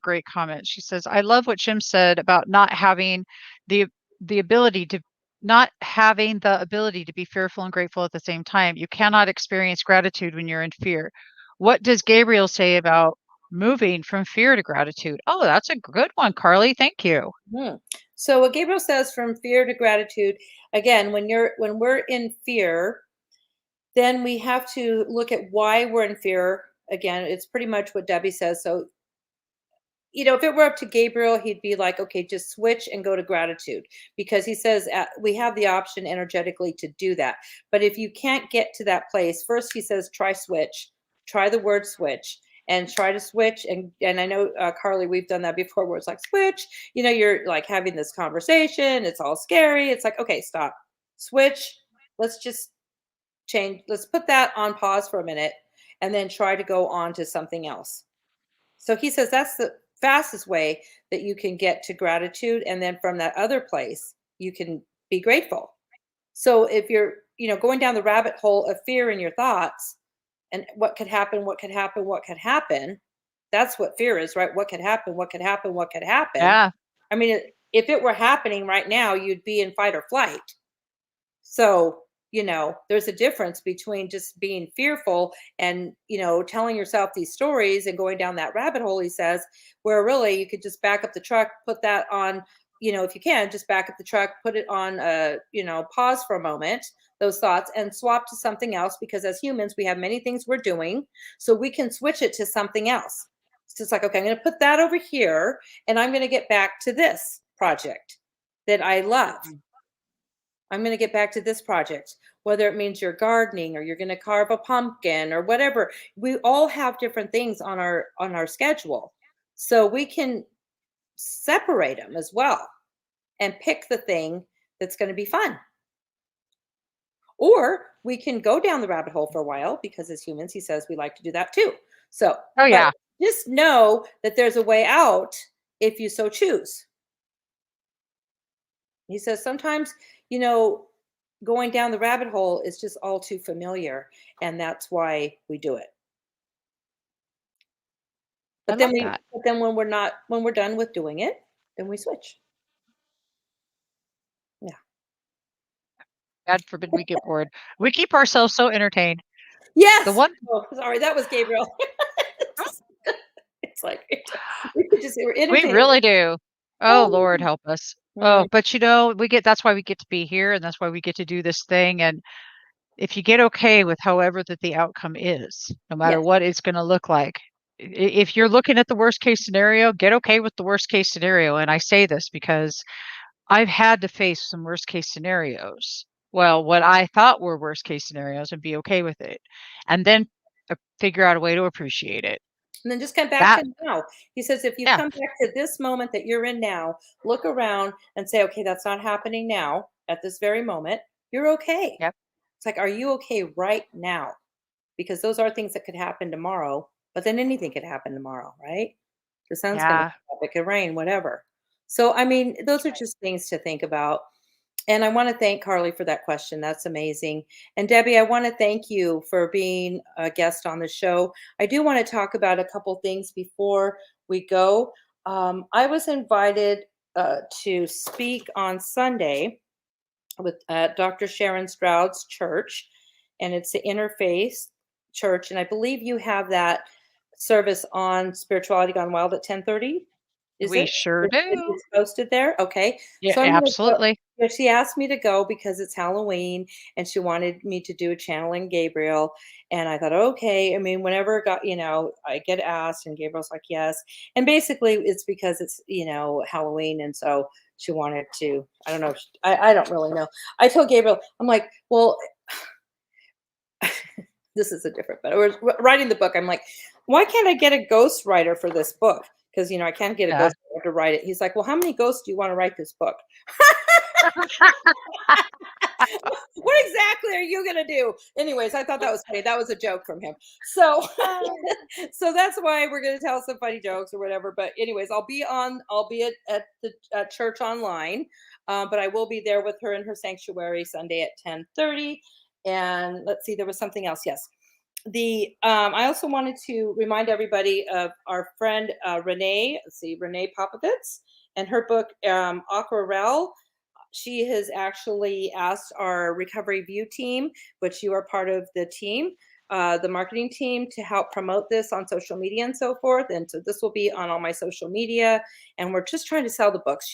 great comment. She says, "I love what Jim said about the the ability to not having the ability to be fearful and grateful at the same time. You cannot experience gratitude when you're in fear. What does Gabriel say about moving from fear to gratitude?" Oh, that's a good one, Carly. Thank you. Hmm. So what Gabriel says, from fear to gratitude, again, when we're in fear, then we have to look at why we're in fear. Again, it's pretty much what Debbie says. So, if it were up to Gabriel, he'd be like, okay, just switch and go to gratitude, because he says we have the option energetically to do that. But if you can't get to that place, first he says, try switch, try the word switch, and try to switch. And I know, Carly, we've done that before, where it's like switch. You're like having this conversation, it's all scary. It's like, okay, stop, switch. Let's just change. Let's put that on pause for a minute, and then try to go on to something else. So he says that's the fastest way that you can get to gratitude. And then from that other place, you can be grateful. So if you're, going down the rabbit hole of fear in your thoughts, and what could happen, what could happen, what could happen, that's what fear is, right? What could happen, what could happen, what could happen. Yeah. I mean, if it were happening right now, you'd be in fight or flight. So, there's a difference between just being fearful and, telling yourself these stories and going down that rabbit hole, he says, where really you could just back up the truck, put that on, if you can, just back up the truck, put it on, pause for a moment, those thoughts, and swap to something else. Because as humans, we have many things we're doing. So we can switch it to something else. It's just like, okay, I'm going to put that over here, and I'm going to get back to this project that I love. I'm going to get back to this project, whether it means you're gardening or you're going to carve a pumpkin or whatever. We all have different things on our schedule. So we can separate them as well and pick the thing that's going to be fun. Or we can go down the rabbit hole for a while, because as humans, he says we like to do that too. So, Oh, but yeah. just know that there's a way out if you so choose. He says sometimes, going down the rabbit hole is just all too familiar, and that's why we do it. I But then love we that. but then when we're done with doing it, then we switch. Yeah. God forbid we get bored. We keep ourselves so entertained. The Yes. one Oh, sorry, that was Gabriel. It's like we could just we're we entertained. really do. Oh, Lord Oh, help us. Oh, but that's why we get to be here, and that's why we get to do this thing. And if you get okay with however that the outcome is, no matter Yes. what it's going to look like, if you're looking at the worst case scenario, get okay with the worst case scenario. And I say this because I've had to face some worst case scenarios. Well, what I thought were worst case scenarios and be okay with it. And then figure out a way to appreciate it. And then just come back That, to now. He says, if you yeah, come back to this moment that you're in now, look around and say, okay, that's not happening now at this very moment. You're okay. yep, It's like, are you okay right now? Because those are things that could happen tomorrow, but then anything could happen tomorrow, right? The sun's going to yeah. come up, it could rain, whatever. So, I mean, those are just things to think about. And I want to thank Carly for that question. That's amazing. And Debbie, I want to thank you for being a guest on the show. I do want to talk about a couple things before we go. I was invited to speak on Sunday with Dr. Sharon Stroud's church, and it's the Interfaith Church. And I believe you have that service on Spirituality Gone Wild at 10:30. Is We it? sure do. It's posted there? Okay. Yeah, So I'm gonna go. absolutely. Yeah, she asked me to go because it's Halloween and she wanted me to do a channeling Gabriel. And I thought, okay. I mean, whenever it got, I get asked and Gabriel's like, yes. And basically it's because it's, Halloween. And so she wanted to, I don't know. I don't really know. I told Gabriel, I'm like, well, this is a different, but I was writing the book. I'm like, why can't I get a ghostwriter for this book? Because, I can't get a Yeah. ghostwriter to write it. He's like, well, how many ghosts do you want to write this book? What exactly are you going to do? Anyways, I thought that was funny. That was a joke from him. So, so that's why we're going to tell some funny jokes or whatever. But anyways, I'll be at the church online, but I will be there with her in her sanctuary Sunday at 10:30. And let's see, there was something else. Yes. I also wanted to remind everybody of our friend Renee. Let's see, Renee Popovitz and her book Aquarelle. She has actually asked our Recovery View team, which you are part of the team, the marketing team, to help promote this on social media and so forth. And so this will be on all my social media. And we're just trying to sell the books.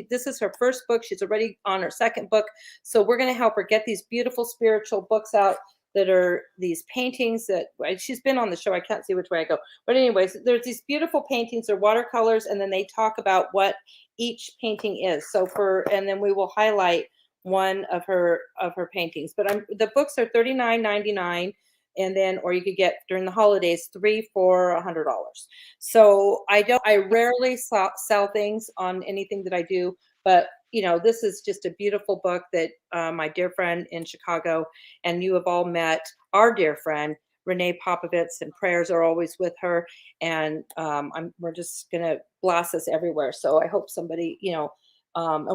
This is her first book. She's already on her second book. So we're going to help her get these beautiful spiritual books out that are these paintings that she's been on the show. I can't see which way I go. But anyways, there's these beautiful paintings. They're watercolors. And then they talk about what each painting is. And then we will highlight one of her paintings. But the books are $39.99, and then or you could get during the holidays 3 for $100. So I rarely sell things on anything that I do, but this is just a beautiful book that my dear friend in Chicago, and you have all met our dear friend Renee Popovitz, and prayers are always with her. And we're just going to blast this everywhere. So I hope somebody, and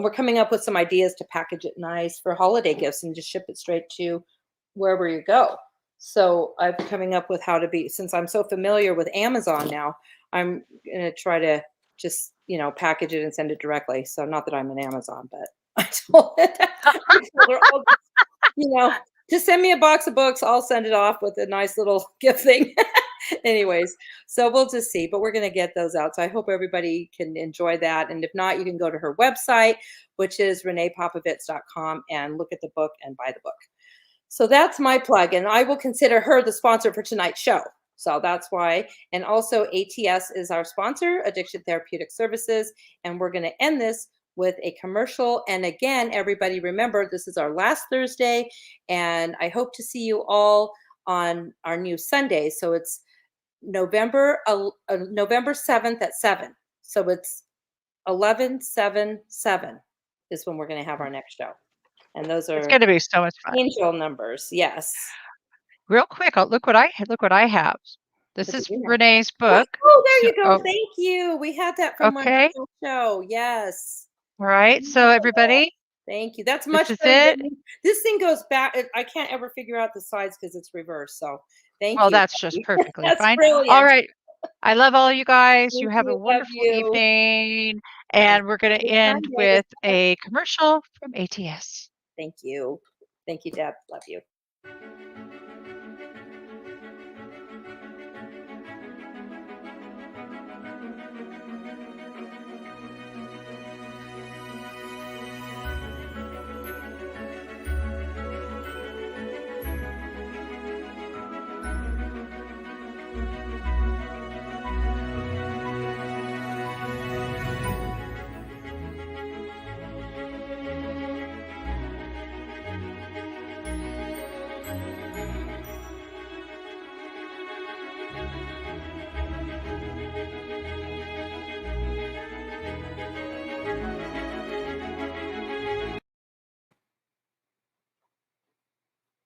we're coming up with some ideas to package it nice for holiday gifts and just ship it straight to wherever you go. So I'm coming up with how to be, since I'm so familiar with Amazon now, I'm going to try to just, package it and send it directly. So not that I'm an Amazon, but I told her, just send me a box of books. I'll send it off with a nice little gift thing. Anyways, so we'll just see, but we're going to get those out. So I hope everybody can enjoy that. And if not, you can go to her website, which is reneepopovitz.com, and look at the book and buy the book. So that's my plug. And I will consider her the sponsor for tonight's show. So that's why. And also ATS is our sponsor, Addiction Therapeutic Services. And we're going to end this with a commercial. And again, everybody remember, this is our last Thursday, and I hope to see you all on our new Sunday. So it's November 7th at 7. So it's 11/7/7 is when we're going to have our next show. And those It's are going to be so much fun. angel numbers. Yes. Real quick, look what I have. This is Renee's book. Oh, there you go. Thank you. We had that from my show. Yes. All right. So everybody, thank you. That's much better. This thing goes back. I can't ever figure out the sides because it's reversed. So thank you. Well, that's just perfectly fine. Brilliant. All right. I love all you guys. Thank you have you. a wonderful evening. And we're going to end with a commercial from ATS. Thank you. Thank you, Deb. Love you.